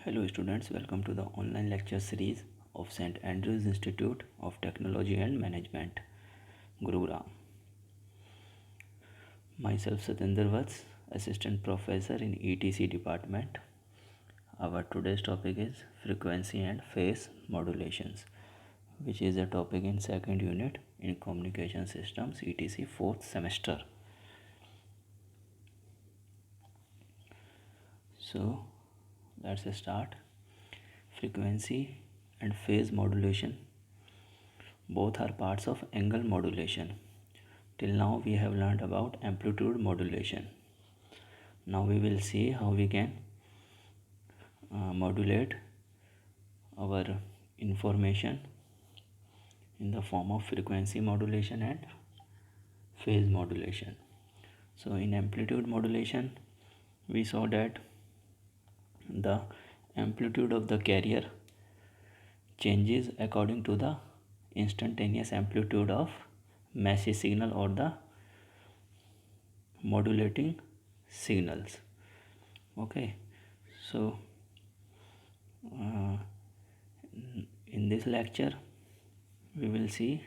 Hello students, welcome to the online lecture series of St. Andrews Institute of Technology and Management, Gurugram. Myself Satinder Vats, Assistant Professor in ETC Department. Our today's topic is frequency and phase modulations, which is a topic in second unit in Communication Systems ETC 4th semester. So let's start. Frequency and phase modulation both are parts of angle modulation. Till now we have learned about amplitude modulation. Now we will see how we can modulate our information in the form of frequency modulation and phase modulation. So in amplitude modulation we saw that the amplitude of the carrier changes according to the instantaneous amplitude of message signal or the modulating signals. Okay, so in this lecture we will see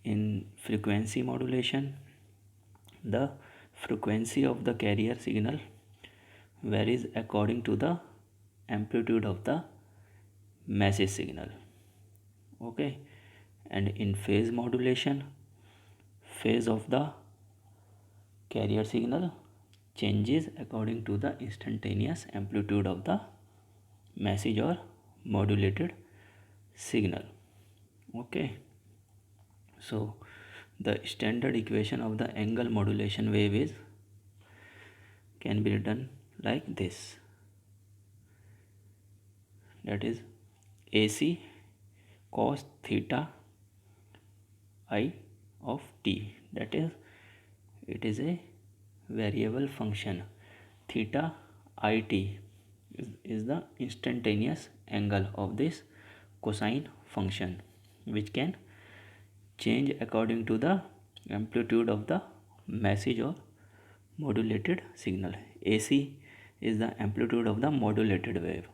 in frequency modulation the frequency of the carrier signal varies according to the amplitude of the message signal. Okay, and in phase modulation, phase of the carrier signal changes according to the instantaneous amplitude of the message or modulated signal. Okay, so the standard equation of the angle modulation wave is can be written like this, that is AC cos theta I of t, that is it is a variable function. Theta it is the instantaneous angle of this cosine function, which can change according to the amplitude of the message or modulated signal. AC is the amplitude of the modulated wave,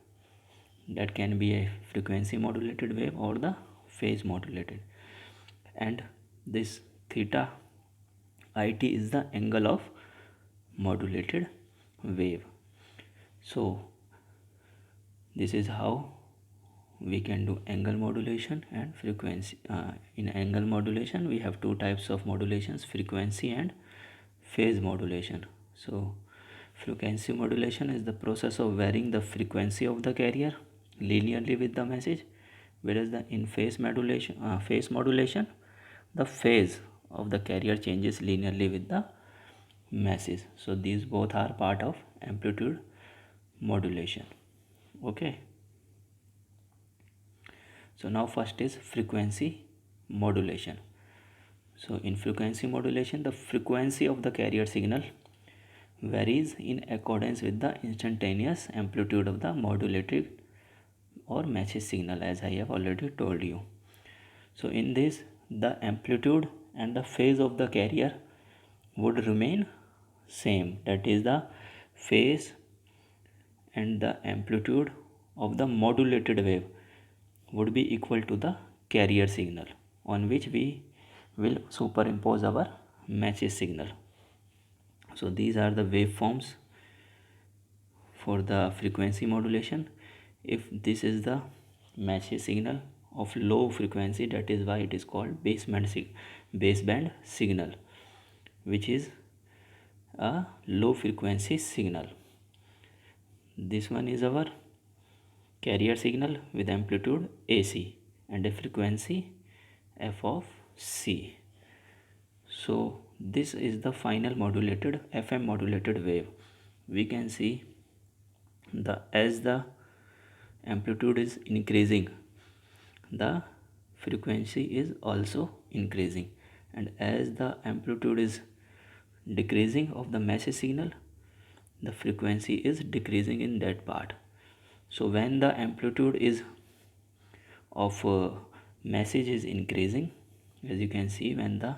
that can be a frequency modulated wave or the phase modulated, and this theta it is the angle of modulated wave. So this is how we can do angle modulation and frequency. In angle modulation we have two types of modulations, frequency and phase modulation. So frequency modulation is the process of varying the frequency of the carrier linearly with the message, whereas the in phase modulation the phase of the carrier changes linearly with the message. So these both are part of amplitude modulation. Okay, so now first is frequency modulation. So in frequency modulation the frequency of the carrier signal varies in accordance with the instantaneous amplitude of the modulated or message signal, as I have already told you. So in this the amplitude and the phase of the carrier would remain same, that is the phase and the amplitude of the modulated wave would be equal to the carrier signal on which we will superimpose our message signal. So these are the waveforms for the frequency modulation. If this is the message signal of low frequency, that is why it is called baseband signal, which is a low frequency signal. This one is our carrier signal with amplitude AC and a frequency f of c. So this is the final modulated FM modulated wave. We can see as the amplitude is increasing, the frequency is also increasing, and as the amplitude is decreasing of the message signal, the frequency is decreasing in that part. So when the amplitude is of message is increasing, as you can see, when the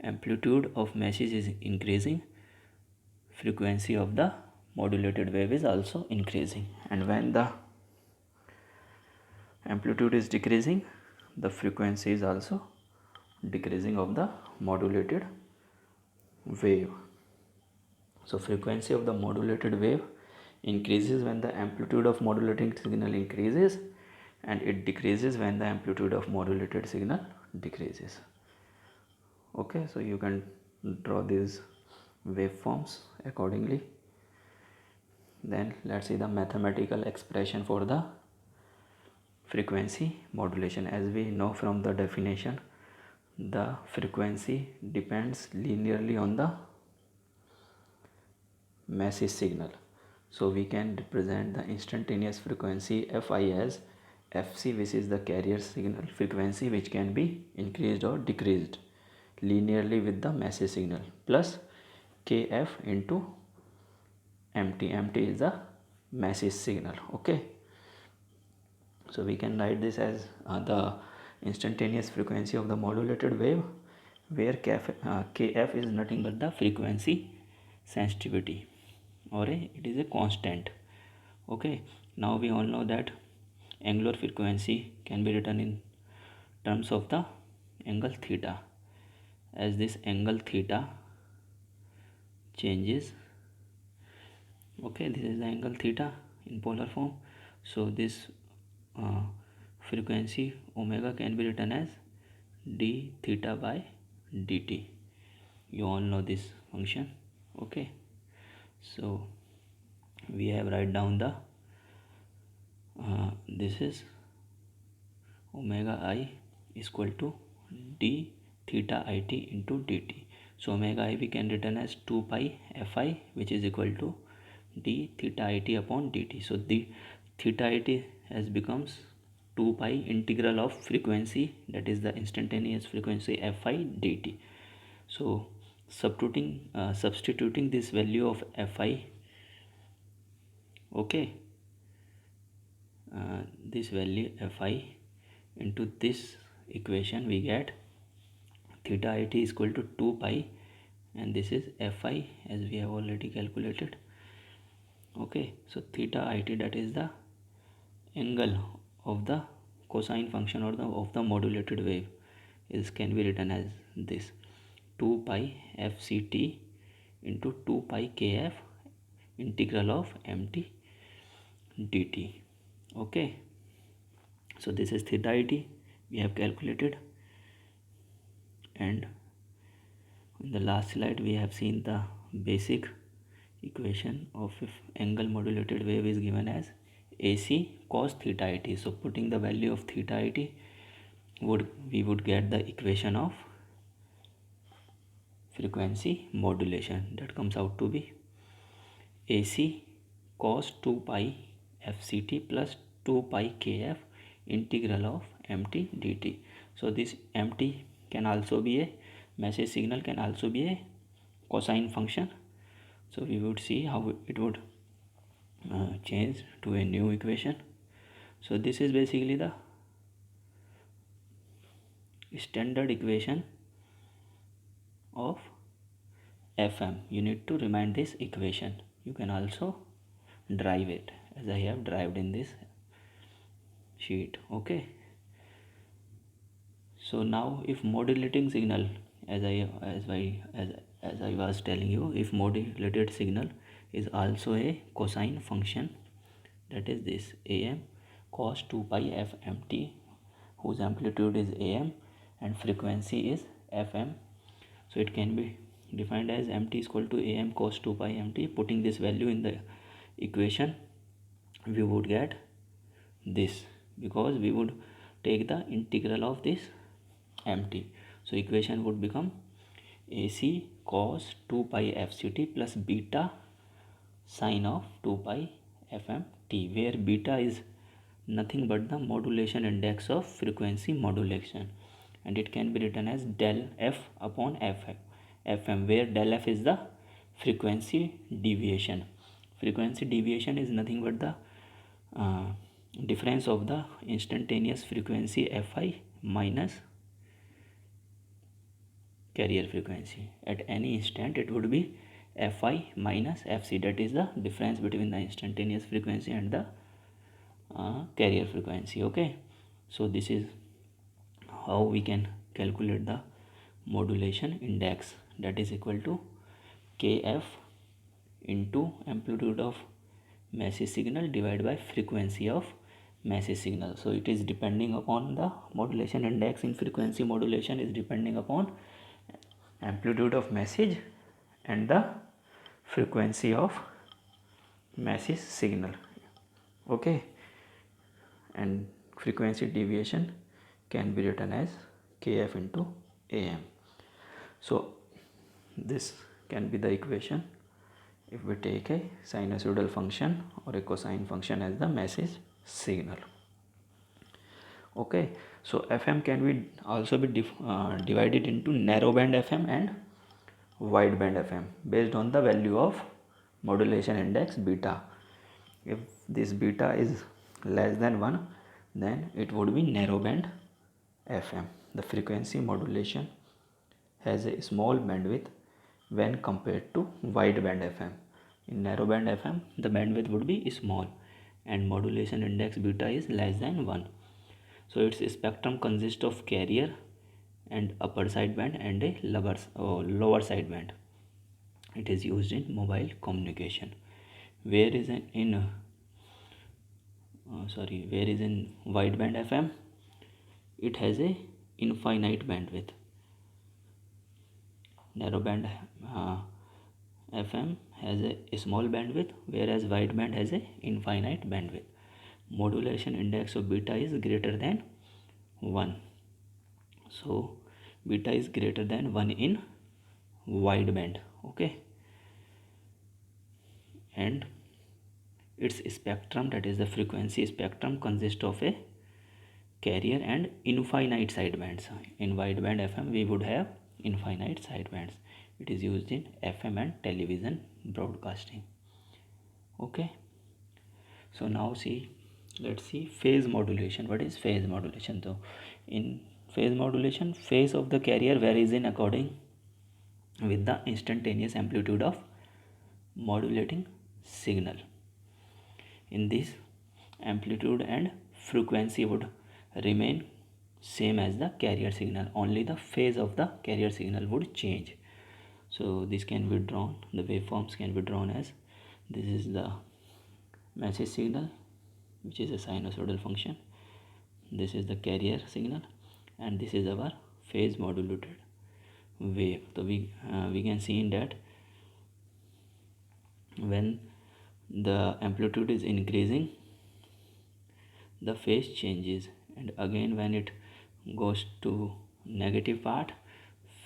amplitude of message is increasing, frequency of the modulated wave is also increasing, and when the amplitude is decreasing, the frequency is also decreasing of the modulated wave. So frequency of the modulated wave increases when the amplitude of modulating signal increases, and it decreases when the amplitude of modulated signal decreases. Okay, so you can draw these waveforms accordingly. Then let's see the mathematical expression for the frequency modulation. As we know from the definition, the frequency depends linearly on the message signal. So we can represent the instantaneous frequency Fi as Fc, which is the carrier signal frequency, which can be increased or decreased linearly with the message signal, plus Kf into Mt. Mt is the message signal. Okay, so we can write this as the instantaneous frequency of the modulated wave, where Kf is nothing but the frequency sensitivity, or it is a constant. Okay, now we all know that angular frequency can be written in terms of the angle theta, as this angle theta changes. Okay, this is the angle theta in polar form. So this frequency omega can be written as d theta by dt. You all know this function. Okay, so we have write down the this is omega I is equal to d theta it into dt. So omega I we can written as 2 pi fi, which is equal to d theta it upon dt. So the theta it has becomes 2 pi integral of frequency, that is the instantaneous frequency fi dt. So substituting this value of fi, okay, this value fi into this equation, we get theta it is equal to 2 pi, and this is fi as we have already calculated. Okay, so theta it, that is the angle of the cosine function or of the modulated wave, is can be written as this 2 pi fct into 2 pi kf integral of mt dt. Okay, so this is theta it we have calculated, and in the last slide we have seen the basic equation of if angle modulated wave is given as AC cos theta it. So putting the value of theta it, we would get the equation of frequency modulation, that comes out to be AC cos 2 pi fct plus 2 pi kf integral of mt dt. So this mt can also be a message signal, can also be a cosine function. So we would see how it would change to a new equation. So this is basically the standard equation of FM. You need to remind this equation. You can also drive it as I have derived in this sheet. Okay, so now if modulating signal, as I was telling you, if modulated signal is also a cosine function, that is this am cos 2 pi fmt, whose amplitude is am and frequency is fm. So it can be defined as mt is equal to am cos 2 pi mt. Putting this value in the equation, we would get this, because we would take the integral of this mt. So equation would become ac cos 2 pi fct plus beta sine of 2 pi fmt, where beta is nothing but the modulation index of frequency modulation, and it can be written as del f upon fm, where del f is the frequency deviation. Frequency deviation is nothing but the difference of the instantaneous frequency fi minus carrier frequency. At any instant it would be Fi minus Fc, that is the difference between the instantaneous frequency and the carrier frequency. Okay, so this is how we can calculate the modulation index, that is equal to Kf into amplitude of message signal divided by frequency of message signal. So it is depending upon the modulation index in frequency modulation is depending upon amplitude of message and the frequency of message signal. Okay, and frequency deviation can be written as Kf into Am. So this can be the equation if we take a sinusoidal function or a cosine function as the message signal. Okay, so FM can be also be divided into narrow band FM and wide band FM based on the value of modulation index beta. If this beta is less than 1, then it would be narrow band FM. The frequency modulation has a small bandwidth when compared to wide band FM. In narrow band FM, the bandwidth would be small and modulation index beta is less than 1. So its spectrum consists of carrier and upper sideband and a lower sideband. It is used in mobile communication. Where is in wideband FM? It has a infinite bandwidth. Narrowband FM has a small bandwidth, whereas wideband has a infinite bandwidth. Modulation index of beta is greater than 1. So beta is greater than 1 in wideband. Okay, and its spectrum, that is the frequency spectrum, consists of a carrier and infinite sidebands. In wideband FM we would have infinite sidebands. It is used in FM and television broadcasting. Okay, so now let's see phase modulation. What is phase modulation? So in phase modulation, phase of the carrier varies in according with the instantaneous amplitude of modulating signal. In this, amplitude and frequency would remain same as the carrier signal, only the phase of the carrier signal would change. So this can be drawn, the waveforms can be drawn as, this is the message signal, which is a sinusoidal function, this is the carrier signal, and this is our phase modulated wave. So we can see in that when the amplitude is increasing, the phase changes, and again when it goes to negative part,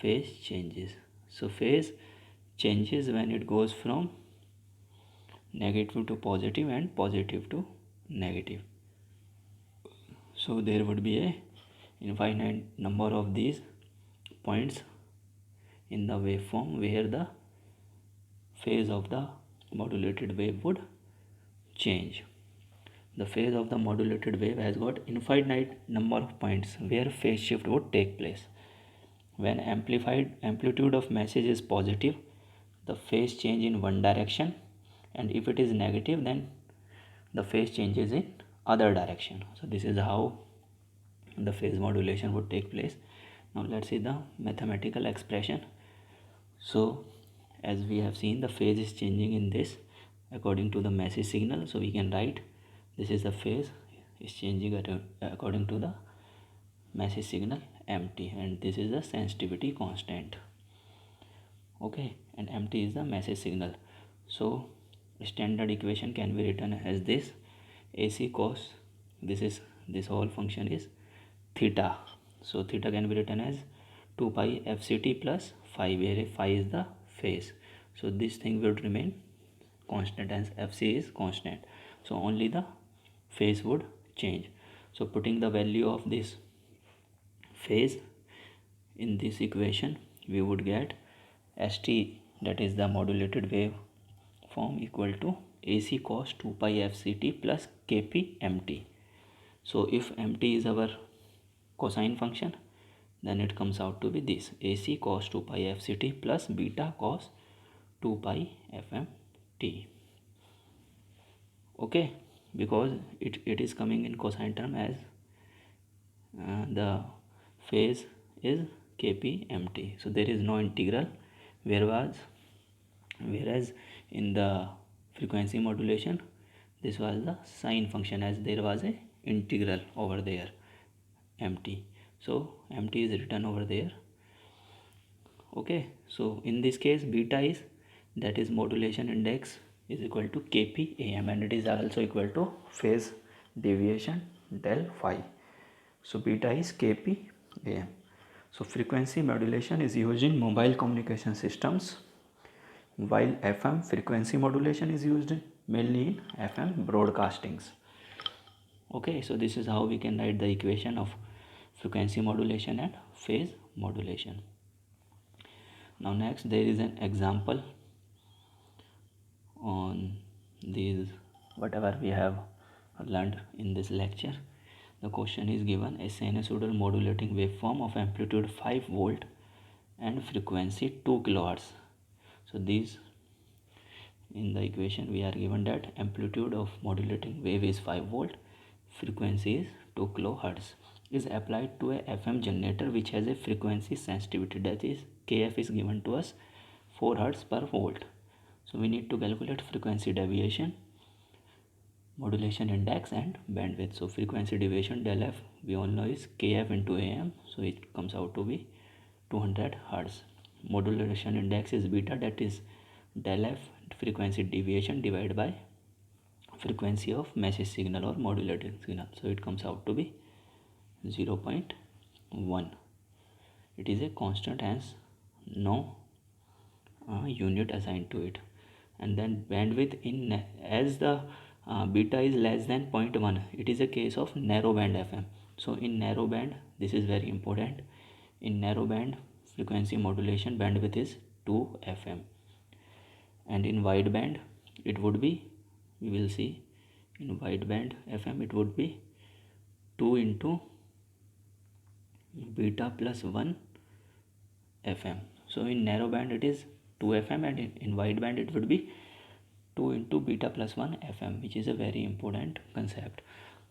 phase changes. So phase changes when it goes from negative to positive and positive to negative. So there would be a infinite number of these points in the waveform where the phase of the modulated wave would change. The phase of the modulated wave has got infinite number of points where phase shift would take place. When amplitude of message is positive, the phase change in one direction, and if it is negative, then the phase changes in other direction. So this is how the phase modulation would take place. Now let's see the mathematical expression. So as we have seen, the phase is changing in this according to the message signal. So we can write this is the phase is changing according to the message signal mt, and this is the sensitivity constant. Okay, and mt is the message signal. So standard equation can be written as this: AC cos, this whole function is theta. So theta can be written as 2 pi fct plus phi, where phi is the phase. So this thing will remain constant as fc is constant. So only the phase would change. So putting the value of this phase in this equation, we would get st, that is the modulated wave form, equal to AC cos 2 pi fct plus kp mt. So if mt is our cosine function, then it comes out to be this: AC cos 2 pi fct plus beta cos 2 pi FM t. Okay, because it is coming in cosine term as the phase is kpmt, so there is no integral, whereas in the frequency modulation this was the sine function, as there was a integral over there mt, so mt is written over there. Okay, so in this case beta is, that is modulation index, is equal to kp am, and it is also equal to phase deviation del phi. So beta is kp am. So frequency modulation is used in mobile communication systems, while FM frequency modulation is used mainly in FM broadcastings. Okay, so this is how we can write the equation of frequency modulation and phase modulation. Now next there is an example on these whatever we have learned in this lecture. The question is given: a sinusoidal modulating waveform of amplitude 5 volt and frequency 2 kilohertz. So these, in the equation we are given that amplitude of modulating wave is 5 volt, frequency is 2 kilohertz, is applied to a FM generator which has a frequency sensitivity, that is kf is given to us 4 hertz per volt. So we need to calculate frequency deviation, modulation index and bandwidth. So frequency deviation del f we all know is kf into am, so it comes out to be 200 hertz. Modulation index is beta, that is del f frequency deviation divided by frequency of message signal or modulating signal, so it comes out to be 0.1. It is a constant, hence no unit assigned to it. And then bandwidth in, as the beta is less than 0.1, it is a case of narrow band FM. So in narrow band, this is very important, in narrow band frequency modulation bandwidth is 2 FM, and in wide band it would be, we will see, in wide band FM it would be 2 into beta plus 1 FM. So in narrow band it is 2 FM, and in wide band it would be 2 into beta plus 1 FM, which is a very important concept.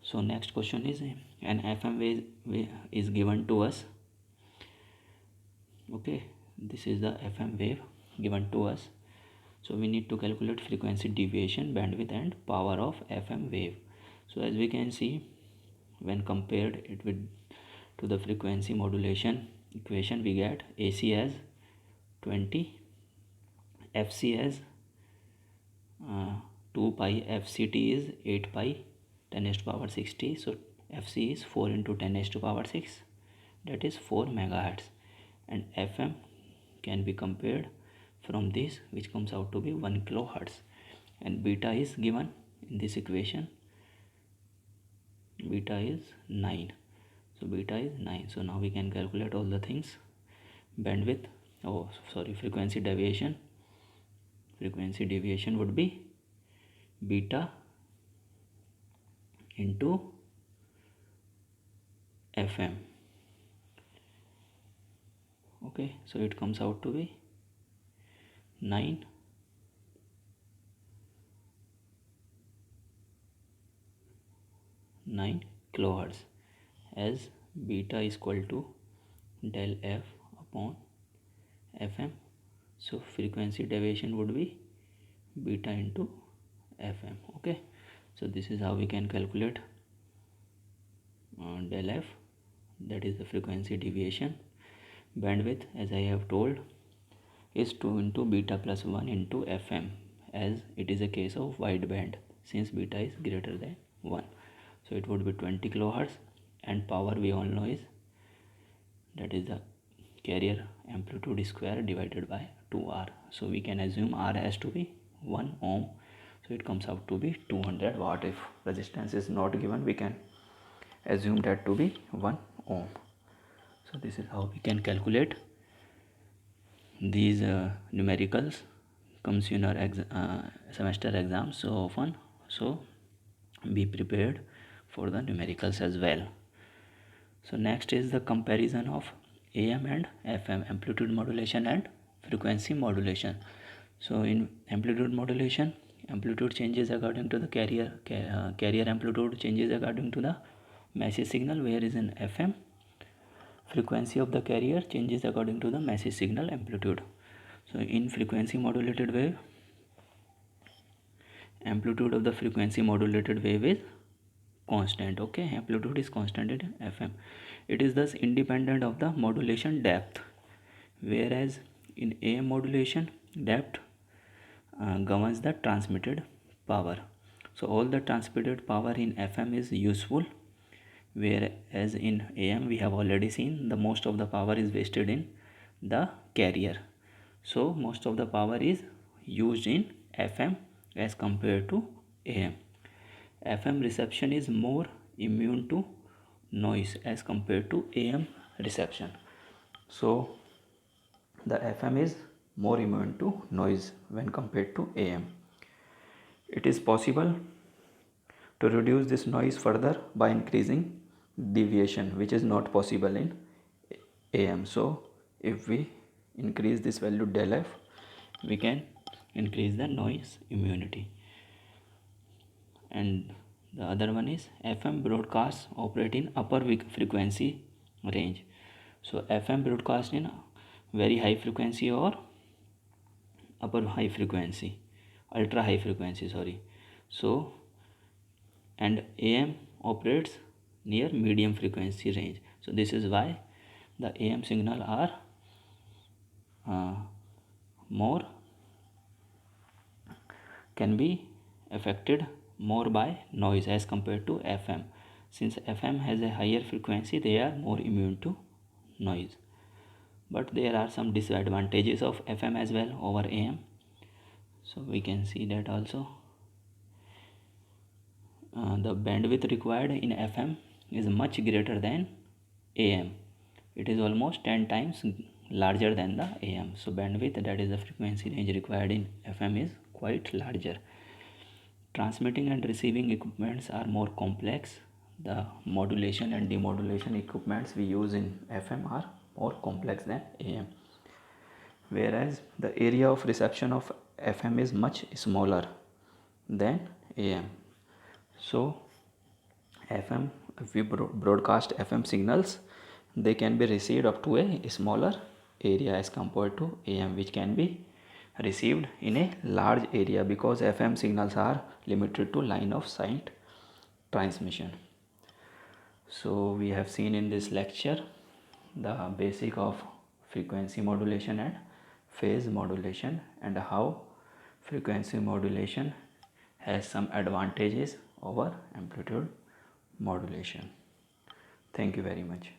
So next question is, an FM wave is given to us. Okay, this is the FM wave given to us. So we need to calculate frequency deviation, bandwidth and power of FM wave. So as we can see, when compared it with to the frequency modulation equation, we get AC as 20, FC as 2 pi, FCT is 8 pi 10 raised to power 60. So FC is 4 into 10 raised to power 6, that is 4 megahertz, and FM can be compared from this, which comes out to be 1 kilohertz, and beta is given in this equation, beta is 9. So beta is 9. So now we can calculate all the things. Bandwidth, frequency deviation would be beta into FM. Okay, so it comes out to be 9 kilohertz, as beta is equal to del f upon FM. So frequency deviation would be beta into FM. Okay, so this is how we can calculate del f, that is the frequency deviation. Bandwidth, as I have told, is 2 into beta plus 1 into FM, as it is a case of wide band since beta is greater than 1. So it would be 20 kilohertz, and power we all know is, that is the carrier amplitude square divided by 2R. So we can assume R has to be 1 ohm, so it comes out to be 200 watt. If resistance is not given, we can assume that to be 1 ohm. So this is how we can calculate these numericals. Comes in our semester exam so often, so be prepared for the numericals as well. So next is the comparison of AM and FM, amplitude modulation and frequency modulation. So in amplitude modulation, amplitude changes according to the carrier amplitude changes according to the message signal, whereas in FM, frequency of the carrier changes according to the message signal amplitude. So in frequency modulated wave, amplitude of the frequency modulated wave is constant. Okay, amplitude is constant in FM. It is thus independent of the modulation depth, whereas in AM modulation, depth governs the transmitted power. So all the transmitted power in FM is useful, whereas in AM we have already seen the most of the power is wasted in the carrier. So most of the power is used in FM as compared to AM. FM reception is more immune to noise as compared to AM reception. So the FM is more immune to noise when compared to AM. It is possible to reduce this noise further by increasing deviation, which is not possible in AM. So if we increase this value del f, we can increase the noise immunity. And the other one is FM broadcasts operate in upper frequency range. So FM broadcast in very high frequency or upper high frequency, ultra high frequency, sorry. So and AM operates near medium frequency range. So this is why the AM signal are more can be affected more by noise as compared to FM. Since FM has a higher frequency, they are more immune to noise. But there are some disadvantages of FM as well over AM. So we can see that also. The bandwidth required in FM is much greater than AM. It is almost 10 times larger than the AM. So bandwidth, that is the frequency range required in FM, is quite larger. Transmitting and receiving equipments are more complex. The modulation and demodulation equipments we use in FM are more complex than AM. Whereas the area of reception of FM is much smaller than AM. So FM, if we broadcast FM signals, they can be received up to a smaller area as compared to AM, which can be received in a large area because FM signals are limited to line of sight transmission. So we have seen in this lecture the basic of frequency modulation and phase modulation, and how frequency modulation has some advantages over amplitude modulation. Thank you very much.